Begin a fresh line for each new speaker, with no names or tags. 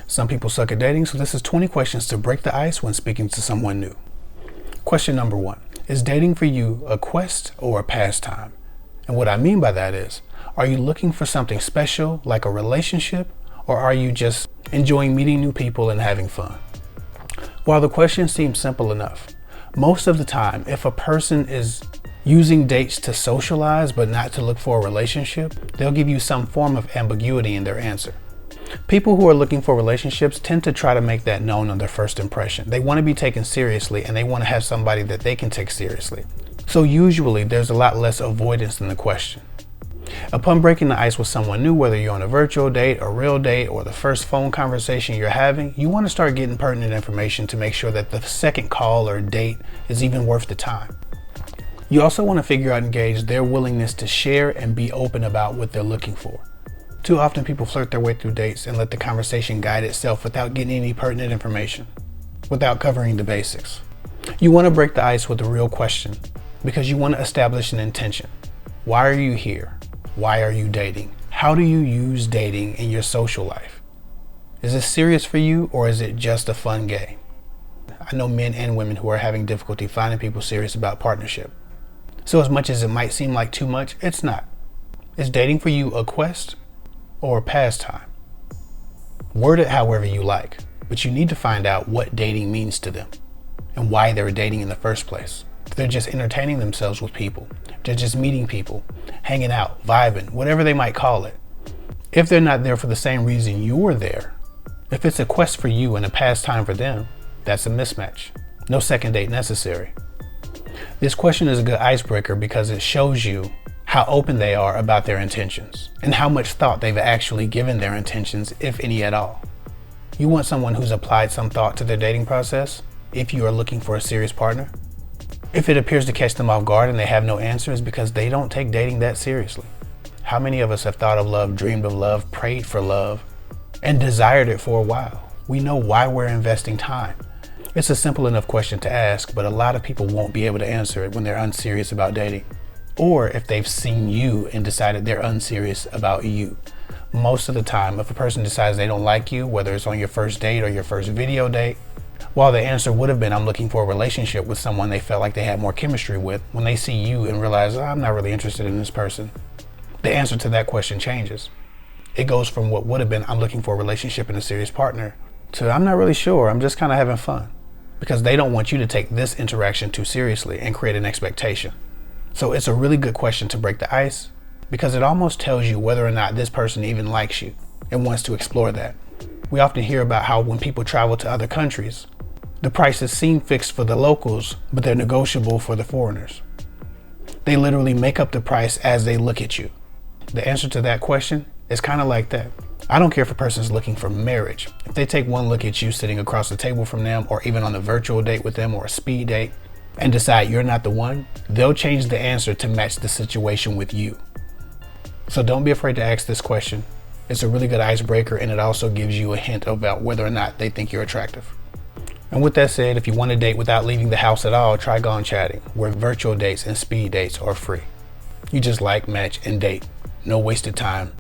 Some people suck at dating, so this is 20 questions to break the ice when speaking to someone new. Question number 1. Is dating for you a quest or a pastime? And what I mean by that is, are you looking for something special like a relationship, or are you just enjoying meeting new people and having fun? While the question seems simple enough, most of the time, if a person is using dates to socialize but not to look for a relationship, they'll give you some form of ambiguity in their answer. People who are looking for relationships tend to try to make that known on their first impression. They want to be taken seriously and they want to have somebody that they can take seriously. So usually there's a lot less avoidance in the question. Upon breaking the ice with someone new, whether you're on a virtual date, a real date, or the first phone conversation you're having, you want to start getting pertinent information to make sure that the second call or date is even worth the time. You also want to figure out and gauge their willingness to share and be open about what they're looking for. Too often people flirt their way through dates and let the conversation guide itself without getting any pertinent information, without covering the basics. You want to break the ice with a real question because you want to establish an intention. Why are you here? Why are you dating? How do you use dating in your social life? Is this serious for you, or is it just a fun game? I know men and women who are having difficulty finding people serious about partnership. So as much as it might seem like too much, it's not. Is dating for you a quest or a pastime? Word it however you like, but you need to find out what dating means to them and why they're dating in the first place. If they're just entertaining themselves with people, they're just meeting people, hanging out, vibing, whatever they might call it. If they're not there for the same reason you're there, if it's a quest for you and a pastime for them, that's a mismatch. No second date necessary. This question is a good icebreaker because it shows you how open they are about their intentions and how much thought they've actually given their intentions, if any at all. You want someone who's applied some thought to their dating process if you are looking for a serious partner. If it appears to catch them off guard and they have no answers because they don't take dating that seriously. How many of us have thought of love, dreamed of love, prayed for love, and desired it for a while? We know why we're investing time. It's a simple enough question to ask, but a lot of people won't be able to answer it when they're unserious about dating. Or if they've seen you and decided they're unserious about you. Most of the time, if a person decides they don't like you, whether it's on your first date or your first video date, while the answer would have been, I'm looking for a relationship with someone they felt like they had more chemistry with, when they see you and realize, I'm not really interested in this person, the answer to that question changes. It goes from what would have been, I'm looking for a relationship and a serious partner, to I'm not really sure, I'm just kind of having fun. Because they don't want you to take this interaction too seriously and create an expectation. So it's a really good question to break the ice because it almost tells you whether or not this person even likes you and wants to explore that. We often hear about how when people travel to other countries, the prices seem fixed for the locals, but they're negotiable for the foreigners. They literally make up the price as they look at you. The answer to that question is kind of like that. I don't care if a person's looking for marriage. If they take one look at you sitting across the table from them, or even on a virtual date with them or a speed date, and decide you're not the one, they'll change the answer to match the situation with you. So don't be afraid to ask this question. It's a really good icebreaker, and it also gives you a hint about whether or not they think you're attractive. And with that said, if you want to date without leaving the house at all, try Gone Chatting, where virtual dates and speed dates are free. You just like, match, and date. No wasted time,